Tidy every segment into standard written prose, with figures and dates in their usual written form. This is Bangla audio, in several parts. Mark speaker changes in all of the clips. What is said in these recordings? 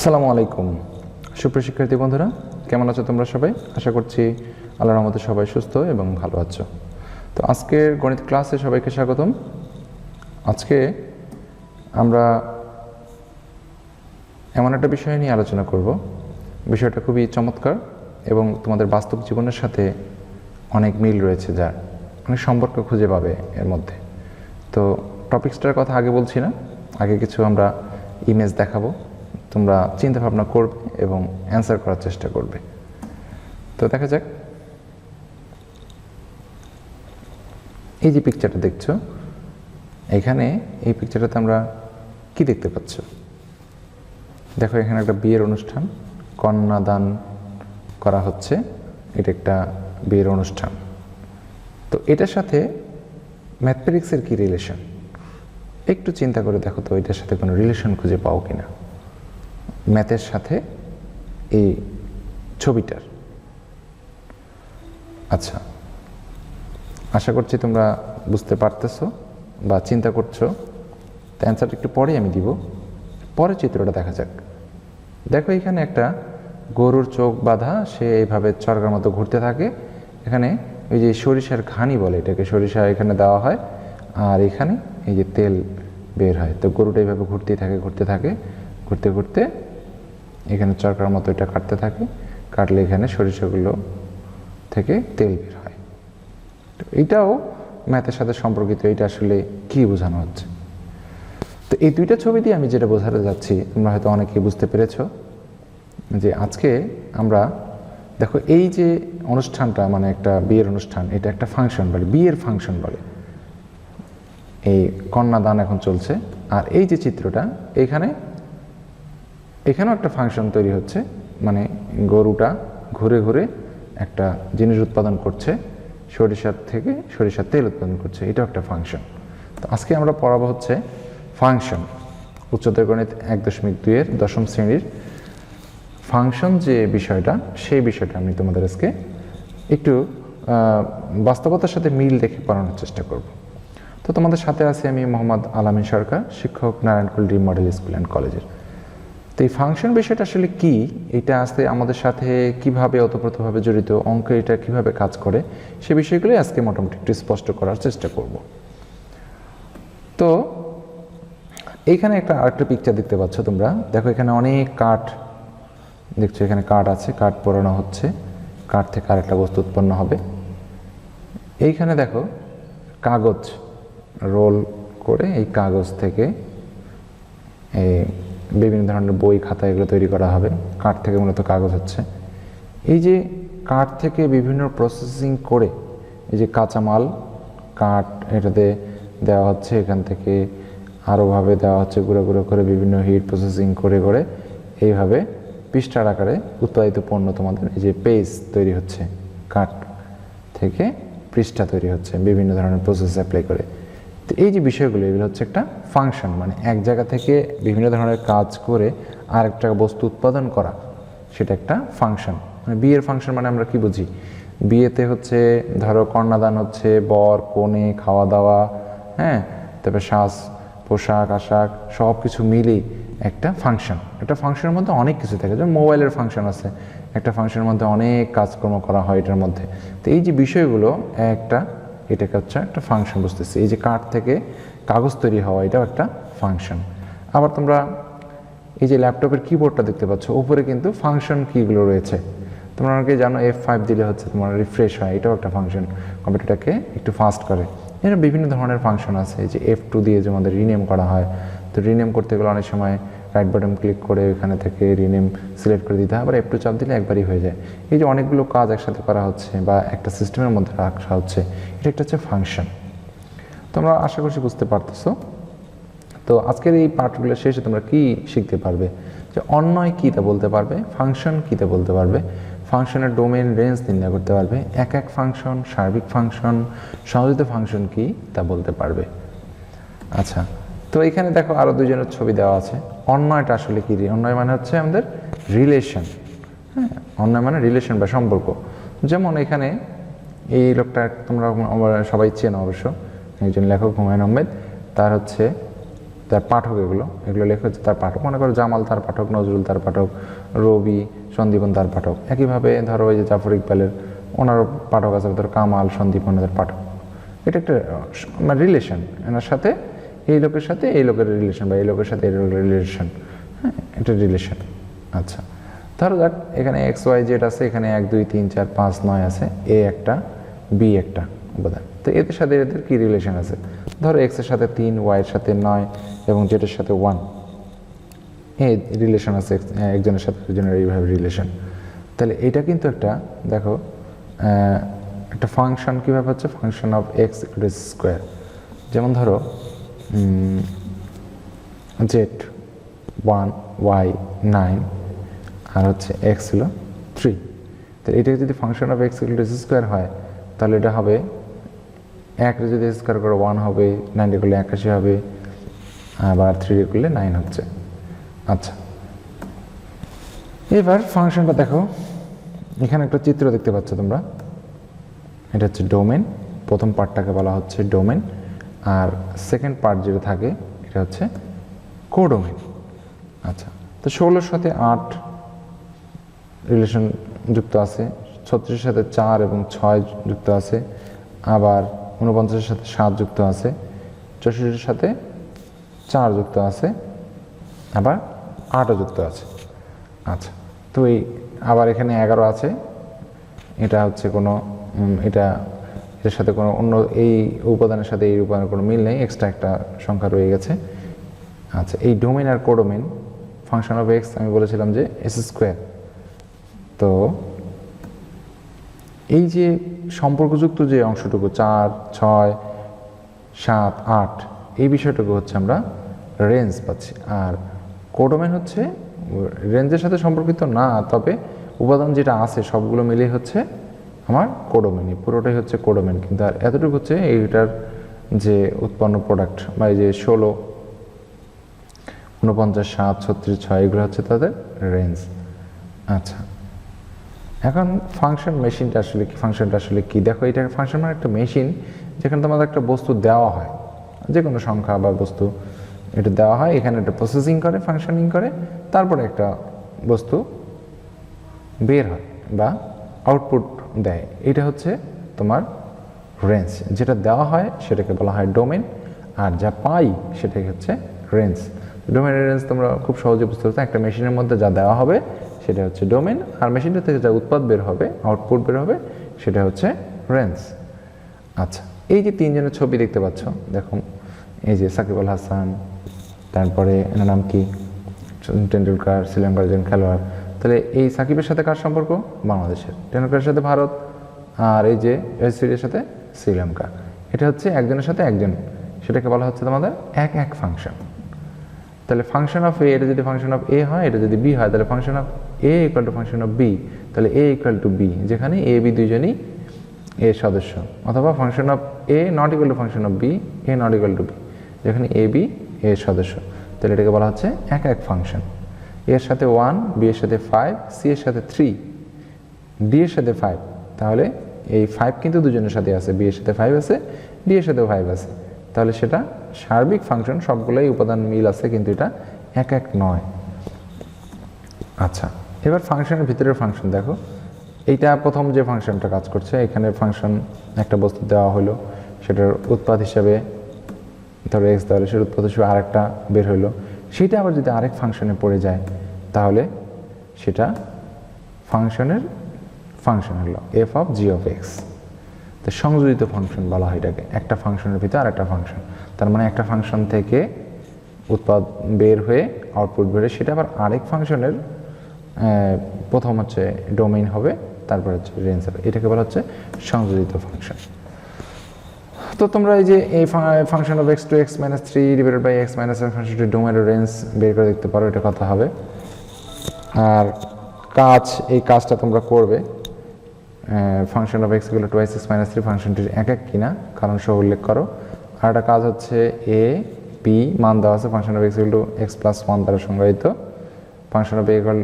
Speaker 1: আসসালামু আলাইকুম সুপ্রিয় শিক্ষার্থী বন্ধুরা, কেমন আছো তোমরা সবাই? আশা করছি আল্লাহর রহমতে সবাই সুস্থ এবং ভালো আছো। তো আজকের গণিত ক্লাসে সবাইকে স্বাগতম। আজকে আমরা এমন একটা বিষয় নিয়ে আলোচনা করব, বিষয়টা খুবই চমৎকার এবং তোমাদের বাস্তব জীবনের সাথে অনেক মিল রয়েছে, যার অনেক সম্পর্ক খুঁজে পাবে এর মধ্যে। তো টপিক্সটার কথা আগে বলছি না, আগে কিছু আমরা ইমেজ দেখাবো, তোমরা চিন্তা ভাবনা করবে এবং অ্যান্সার করার চেষ্টা করবে। তো দেখা যাক, এই যে পিকচারটা দেখছো, এখানে এই পিকচারটাতে আমরা কি দেখতে পাচ্ছ? দেখো, এখানে একটা বিয়ের অনুষ্ঠান, কন্যাদান করা হচ্ছে, এটা একটা বিয়ের অনুষ্ঠান। তো এটার সাথে ম্যাথমেটিক্সের কি রিলেশন? একটু চিন্তা করে দেখো তো, এটার সাথে কোনো রিলেশন খুঁজে পাও কিনা ম্যাথের সাথে এই ছবিটার। আচ্ছা, আশা করছি তোমরা বুঝতে পারতেছো বা চিন্তা করছো। তো অ্যান্সারটা একটু পরেই আমি দিব, পরে চিত্রটা দেখা যাক। দেখো, এখানে একটা গরুর চোখ বাঁধা, সে এইভাবে চরকার মতো ঘুরতে থাকে। এখানে ওই যে সরিষার ঘানি বলে এটাকে, সরিষা এখানে দেওয়া হয়, আর এখানে এই যে তেল বের হয়। তো গরুটা এইভাবে ঘুরতে থাকে, ঘুরতে ঘুরতে এখানে চরকার মতো এটা কাটতে থাকে, কাটলে এখানে সরিষাগুলো থেকে তেল বের হয়। তো এইটাও ম্যাথের সাথে সম্পর্কিত। এটা আসলে কি বোঝানো হচ্ছে? তো এই দুইটা ছবি দিয়ে আমি যেটা বোঝাতে যাচ্ছি, তোমরা হয়তো অনেকেই বুঝতে পেরেছ যে আজকে আমরা দেখো, এই যে অনুষ্ঠানটা মানে একটা বিয়ের অনুষ্ঠান, এটা একটা ফাংশন বলে, বিয়ের ফাংশন বলে। এই কন্যাদান এখন চলছে, আর এই যে চিত্রটা, এখানেও একটা ফাংশন তৈরি হচ্ছে, মানে গরুটা ঘুরে ঘুরে একটা জিনিস উৎপাদন করছে, সরিষার থেকে সরিষার তেল উৎপাদন করছে, এটাও একটা ফাংশন। তো আজকে আমরা পড়াবো হচ্ছে ফাংশন, উচ্চতর গণিত 1.2-এর 10ম শ্রেণীর ফাংশন যে বিষয়টা, সেই বিষয়টা আমি তোমাদের আজকে একটু বাস্তবতার সাথে মিল রেখে পড়ানোর চেষ্টা করব। তো তোমাদের সাথে আছি আমি মোহাম্মদ আল-আমিন সরকার, শিক্ষক, Narayankul dream model school and কলেজের। তো এই ফাংশন বিষয়টা আসলে কি, এটা আসতে আমাদের সাথে কিভাবে ওতপ্রোতভাবে জড়িত, অঙ্কে এটা কিভাবে কাজ করে, সে বিষয়গুলোই আজকে মোটামুটি একটু স্পষ্ট করার চেষ্টা করব। তো এইখানে আরেকটা পিকচার দেখতে পাচ্ছ তোমরা। দেখো, এখানে অনেক কাঠ দেখছো, এখানে কাঠ আছে, কাঠ পোড়ানো হচ্ছে, কাঠ থেকে আরেকটা বস্তু উৎপন্ন হবে। এইখানে দেখো, কাগজ রোল করে এই কাগজ থেকে বিভিন্ন ধরনের বই, খাতা এগুলো তৈরি করা হবে। কাঠ থেকে মূলত কাগজ হচ্ছে। এই যে কাঠ থেকে বিভিন্ন প্রসেসিং করে এই যে কাঁচামাল কাঠ এটাতে দেওয়া হচ্ছে, এখান থেকে আরোভাবে দেওয়া হচ্ছে, গুঁড়ো গুঁড়ো করে বিভিন্ন হিট প্রসেসিং করে করে এইভাবে পৃষ্ঠার আকারে উৎপাদিত পণ্য তোমাদের এই যে পেজ তৈরি হচ্ছে, কাঠ থেকে পৃষ্ঠা তৈরি হচ্ছে বিভিন্ন ধরনের প্রসেস অ্যাপ্লাই করে। তো এই যে বিষয়গুলো, এগুলো হচ্ছে একটা ফাংশন, মানে এক জায়গা থেকে বিভিন্ন ধরনের কাজ করে আরেকটা বস্তু উৎপাদন করা, সেটা একটা ফাংশন। মানে বিয়ের ফাংশন মানে আমরা কি বুঝি? বিয়েতে হচ্ছে ধরো কন্যাদান হচ্ছে, বর কনে খাওয়া দাওয়া, হ্যাঁ, তারপরে সাজ পোশাক আশাক সব কিছু মিলেই একটা ফাংশন। একটা ফাংশনের মধ্যে অনেক কিছু থাকে, যেমন মোবাইলের ফাংশন আছে, একটা ফাংশনের মধ্যে অনেক কাজকর্ম করা হয় এটার মধ্যে। তো এই যে বিষয়গুলো এটাকে হচ্ছে একটা ফাংশন বুঝতেছি। এই যে কাঠ থেকে কাগজ তৈরি হওয়া, এটাও একটা ফাংশন। আবার তোমরা এই যে ল্যাপটপের কিবোর্ডটা দেখতে পাচ্ছ, উপরে কিন্তু ফাংশন কিগুলো রয়েছে। তোমরা অনেকে জানো F5 দিলে হচ্ছে তোমার রিফ্রেশ হয়, এটাও একটা ফাংশন, কম্পিউটারটাকে একটু ফাস্ট করে। এর বিভিন্ন ধরনের ফাংশন আছে। এই যে F2 দিয়ে যে আমাদের রিনেম করা হয়, তো রিনেম করতে গেলে অনেক সময় রাইট বাটন ক্লিক করে এখানে থেকে রিনেম সিলেক্ট করে দিতে হয়, আবার F2 চাপ দিলে একবারই হয়ে যায়। এই যে অনেকগুলো কাজ একসাথে করা হচ্ছে বা একটা সিস্টেমের মধ্যে রাখা হচ্ছে, এটা একটা হচ্ছে ফাংশন। তোমরা আশা করছি বুঝতে পারতেছো। তো আজকের এই পার্টগুলো শেষে তোমরা কি শিখতে পারবে? যে অন্যয় কী তা বলতে পারবে, ফাংশন কী তা বলতে পারবে, ফাংশনের ডোমেন রেঞ্জ নির্ণয় করতে পারবে, এক ফাংশন, সার্বিক ফাংশন, সংযোজিত ফাংশন কি তা বলতে পারবে। আচ্ছা, তো এখানে দেখো আরও দুজনের ছবি দেওয়া আছে। অন্যয়টা আসলে কি? অন্যয় মানে হচ্ছে আমাদের রিলেশন। হ্যাঁ, অন্যয় মানে রিলেশন বা সম্পর্ক। যেমন এখানে এই লোকটা তোমরা সবাই চেনো অবশ্য, একজন লেখক হুমায়ুন আহমেদ। তার হচ্ছে তার পাঠক, এগুলো লেখা হচ্ছে তার পাঠক। মনে করো জামাল তার পাঠক, নজরুল তার পাঠক, রবি সন্দীপন তার পাঠক। একইভাবে ধরো ওই যে জাফর ইকবালের ওনারও পাঠক আছে, ধরো কামাল সন্দীপন তার পাঠক। এটা একটা রিলেশন, এনার সাথে এই লোকের সাথে এই লোকের রিলেশন, বা এই লোকের সাথে এই লোকের রিলেশন। হ্যাঁ, এটা রিলেশন। আচ্ছা, ধরো যাক এখানে এক্স ওয়াই জেড আছে, এখানে 1 2 3 4 5 9 আছে, এ একটা বি একটা উপাদান। তো এদের সাথে এদের কি রিলেশন আছে? ধরো এক্স এর সাথে 3, ওয়াই এর সাথে 9 এবং জেড এর সাথে 1, এই রিলেশন আছে একজনের সাথে একজনের এইভাবে রিলেশন। তাহলে এটা কিন্তু একটা দেখো একটা ফাংশন কীভাবে হচ্ছে, function of x equal two square. যেমন ধরো জেড 1, ওয়াই 9 আর হচ্ছে এক্স হলো 3। তো এটা যদি function of x equal two square হয়, তাহলে এটা হবে 1 যদি স্কোয়ার করে 1 হবে, 9 করলে 81 হবে, আবার 3 করলে 9 হচ্ছে। আচ্ছা, এবার ফাংশনটা দেখো, এখানে একটা চিত্র দেখতে পাচ্ছ তোমরা, এটা হচ্ছে ডোমেন। প্রথম পার্টটাকে বলা হচ্ছে ডোমেন, আর সেকেন্ড পার্ট যেটা থাকে এটা হচ্ছে কোডোমেন। আচ্ছা, তো 16 সাথে 8 রিলেশন যুক্ত আছে, 36 সাথে 4 এবং 6 যুক্ত আছে, আবার 49 সাথে 7 যুক্ত আছে, 64 সাথে 4 যুক্ত আছে, আবার 8ও যুক্ত আছে। আচ্ছা, তো এই আবার এখানে 11 আছে, এটা হচ্ছে কোনো এটার সাথে কোনো অন্য এই উপাদানের সাথে এই উপাদানের কোনো মিল নেই, এক্সট্রা একটা সংখ্যা রয়ে গেছে। আচ্ছা, এই ডোমেন আর কোডোমেন ফাংশন অফ এক্স আমি বলেছিলাম যে এস স্কোয়ার। তো এই যে সম্পর্কযুক্ত যে অংশটুকু 4 6 7 8 এই বিষয়টুকু হচ্ছে আমরা রেঞ্জ পাচ্ছি, আর কোডোমেন হচ্ছে রেঞ্জের সাথে সম্পর্কিত না, তবে উপাদান যেটা আছে সবগুলো মিলিয়ে হচ্ছে আমার কোডোমেনই, পুরোটাই হচ্ছে কোডোমেন। কিন্তু আর এতটুকু হচ্ছে এইটার যে উৎপন্ন প্রোডাক্ট, বা এই যে 16 49 7 36 6 এগুলো হচ্ছে তাদের রেঞ্জ। আচ্ছা, এখন ফাংশন মেশিনটা আসলে কি, ফাংশনটা আসলে কি দেখো, এটা ফাংশন মানে একটা মেশিন যেখানে তোমাদের একটা বস্তু দেওয়া হয়, যে কোনো সংখ্যা বা বস্তু এটা দেওয়া হয়, এখানে একটা প্রসেসিং করে, ফাংশনিং করে, তারপরে একটা বস্তু বের হয় বা আউটপুট দেয়। এটা হচ্ছে তোমার রেঞ্জ। যেটা দেওয়া হয় সেটাকে বলা হয় ডোমেন, আর যা পাই সেটাকে হচ্ছে রেঞ্জ। ডোমেনের রেঞ্জ তোমরা খুব সহজে বুঝতে পারছো, একটা মেশিনের মধ্যে যা দেওয়া হবে সেটা হচ্ছে ডোমেন, আর মেশিনটা থেকে যা উৎপাদ বের হবে, আউটপুট বের হবে, সেটা হচ্ছে রেঞ্জ। আচ্ছা, এই যে তিনজনের ছবি দেখতে পাচ্ছ, দেখো এই যে সাকিব আল হাসান, তারপরে এনার নাম কি, সচিন টেন্ডুলকার, শ্রীলঙ্কার একজন খেলোয়াড়। তাহলে এই সাকিবের সাথে কার সম্পর্ক? বাংলাদেশের। টেন্ডুলকারের সাথে ভারত, আর এই যে এর সাথে শ্রীলঙ্কা। এটা হচ্ছে একজনের সাথে একজন, সেটাকে বলা হচ্ছে তোমাদের এক এক ফাংশন। তাহলে ফাংশন অফ এ, এটা যদি ফাংশন অফ এ হয়, এটা যদি বি হয়, তাহলে function of a equal to function of b, তাহলে এ ইকুয়াল টু বি, যেখানে এ বি দুইজনই এ সদস্য। অথবা function of a not equal to function of b, a not equal to b, যেখানে এ বি এ সদস্য। তাহলে এটাকে বলা হচ্ছে এক এক ফাংশন। এর সাথে 1, বি এর সাথে 5, সি এর সাথে 3, ডি এর সাথে 5। তাহলে এই 5 কিন্তু দুজনের সাথে আছে, বি এর সাথে 5 আছে, ডি এর সাথেও 5 আছে। তাহলে সেটা সার্বিক ফাংশন, সবগুলোই উপাদান মিল আছে, কিন্তু এটা এক এক নয়। আচ্ছা, এবার ফাংশনের ভিতরের ফাংশন দেখো, এইটা প্রথম যে ফাংশনটা কাজ করছে, এখানে ফাংশন একটা বস্তু দেওয়া হলো, সেটার উৎপাদ হিসাবে ধরো এক্স দেওয়া হলো, সেটার উৎপাদ হিসেবে আরেকটা বের হলো, সেটা আবার যদি আরেক ফাংশনে পড়ে যায়, তাহলে সেটা ফাংশনের ফাংশন হলো F of G of x. তো সংযোজিত ফাংশন বলা হয় এটাকে, একটা ফাংশনের ভিতরে আরেকটা ফাংশন। তার মানে একটা ফাংশন থেকে উৎপাদ বের হয়ে আউটপুট বের হয়ে সেটা আবার আরেক ফাংশনের প্রথম হচ্ছে ডোমেইন হবে, তারপর হচ্ছে রেঞ্জ হবে, এটাকে বলা হচ্ছে সংযোজিত ফাংশন। তো তোমরা এই যে এই function of x to x minus 3 divided by x minus ফাংশনটি ডোমেইন ও রেঞ্জ বের করে দেখতে পারো, এটা কথা হবে। আর এই কাজটা তোমরা করবে function of x equal two twice x minus 3 ফাংশনটির এক এক কিনা কারণ সহ উল্লেখ করো। আর একটা কাজ হচ্ছে এ বি মান দেওয়া আছে, function of x equal to x plus 1 দ্বারা সংজ্ঞায়িত। Function of a equal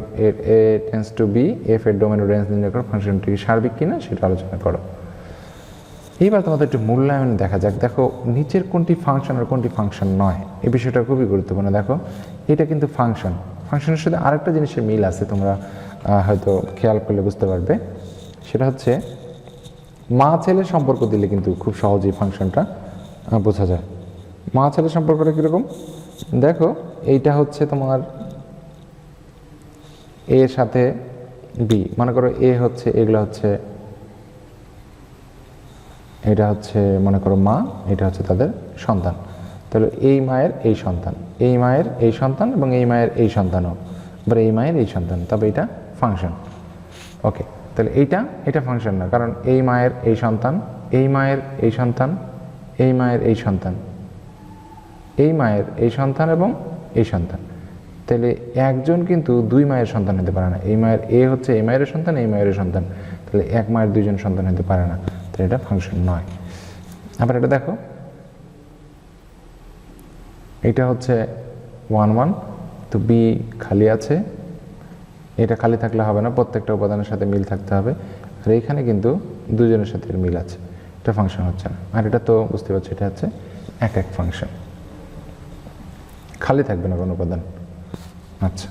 Speaker 1: a tends to b, f এর ডোমেন ও রেঞ্জ নির্ণয় করো, ফাংশনটি সার্বিক কিনা সেটা আলোচনা করো। এইবার তোমাদের একটু মূল্যায়ন দেখা যাক। দেখো নিচের কোনটি ফাংশন আর কোনটি ফাংশন নয়, এই বিষয়টা খুবই গুরুত্বপূর্ণ। দেখো এটা কিন্তু ফাংশন, ফাংশনের সাথে আরেকটা জিনিসের মিল আছে, তোমরা হয়তো খেয়াল করলে বুঝতে পারবে। সেটা হচ্ছে মা ছেলে সম্পর্ক দিলে কিন্তু খুব সহজেই ফাংশনটা বোঝা যায়। মা ছেলে সম্পর্কটা কীরকম দেখো, এইটা হচ্ছে তোমার এর সাথে বি, মনে করো এ হচ্ছে, এগুলো হচ্ছে, এটা হচ্ছে মনে করো মা, এটা হচ্ছে তাদের সন্তান। তাহলে এই মায়ের এই সন্তান, এই মায়ের এই সন্তান এবং এই মায়ের এই সন্তানও, আবার এই মায়ের এই সন্তান, তবে এটা ফাংশন। ওকে, তাহলে এটা ফাংশন না, কারণ এই মায়ের এই সন্তান, এই মায়ের এই সন্তান, এই মায়ের এই সন্তান, এই মায়ের এই সন্তান এবং এই সন্তান। তাহলে একজন কিন্তু দুই মায়ের সন্তান হতে পারে না। এই মায়ের এ হচ্ছে এই মায়ের সন্তান, এই মায়ের সন্তান, তাহলে এক মায়ের দুইজন সন্তান হতে পারে না, তাহলে এটা ফাংশন নয়। আবার এটা দেখো, এটা হচ্ছে 1 1, তো বি খালি আছে, এটা খালি থাকলে হবে না, প্রত্যেকটা উপাদানের সাথে মিল থাকতে হবে। আর এইখানে কিন্তু দুজনের সাথে মিল আছে, এটা ফাংশন হচ্ছে না। আর এটা তো বুঝতে পারছি, এটা হচ্ছে এক এক ফাংশন, খালি থাকবে না কোনো উপাদান। আচ্ছা,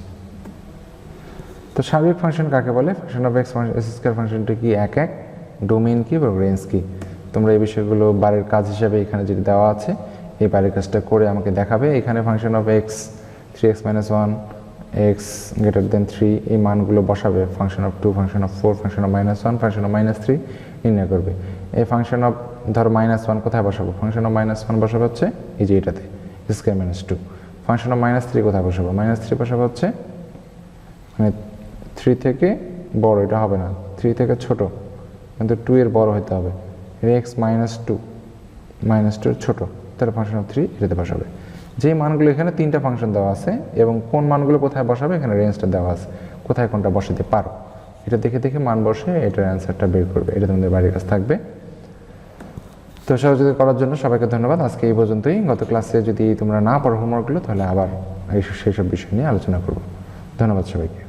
Speaker 1: তো স্বাভাবিক ফাংশন কাকে বলে? Function of x function S square ফাংশনটা কি এক এক, ডোমেইন কি এবং রেঞ্জ কি? তোমরা এই বিষয়গুলো বারের কাজ হিসাবে এখানে যেটি দেওয়া আছে, এই বারের কাজটা করে আমাকে দেখাবে। এখানে function of x 3x - 1 x > 3, এই মানগুলো বসাবে। Function of 2, function of 4, function of -1, function of -3 নির্ণয় করবে। এই ফাংশন অফ ধরো -1 কোথায় বসাবো? ফাংশন অফ -1 বসাবো হচ্ছে এই যে এটাতে স্কয়ার -2। ফাংশন অফ -3 কোথায় বসাবো? -3 বসাবো হচ্ছে মানে 3 থেকে বড়, এটা হবে না, 3 থেকে ছোট, কিন্তু 2 এর বড় হতে হবে। x -2 -2 ছোট, তাহলে ফাংশন অফ 3 এটাতে বসাবে। যে মানগুলো এখানে 3টা ফাংশন দেওয়া আছে এবং কোন মানগুলো কোথায় বসাবে এখানে রেঞ্জটা দেওয়া আছে, কোথায় কোনটা বসাতে পারো এটা দেখে দেখে মান বসে এটার অ্যান্সারটা বের করবে। এটা তোমাদের বাড়ির কাছে থাকবে। তো সহযোগিতা করার জন্য সবাইকে ধন্যবাদ। আজকে এই পর্যন্তই। গত ক্লাসে যদি তোমরা না পড়ো হোমওয়ার্কগুলো, তাহলে আবার সেই সব বিষয় নিয়ে আলোচনা করব। ধন্যবাদ সবাইকে।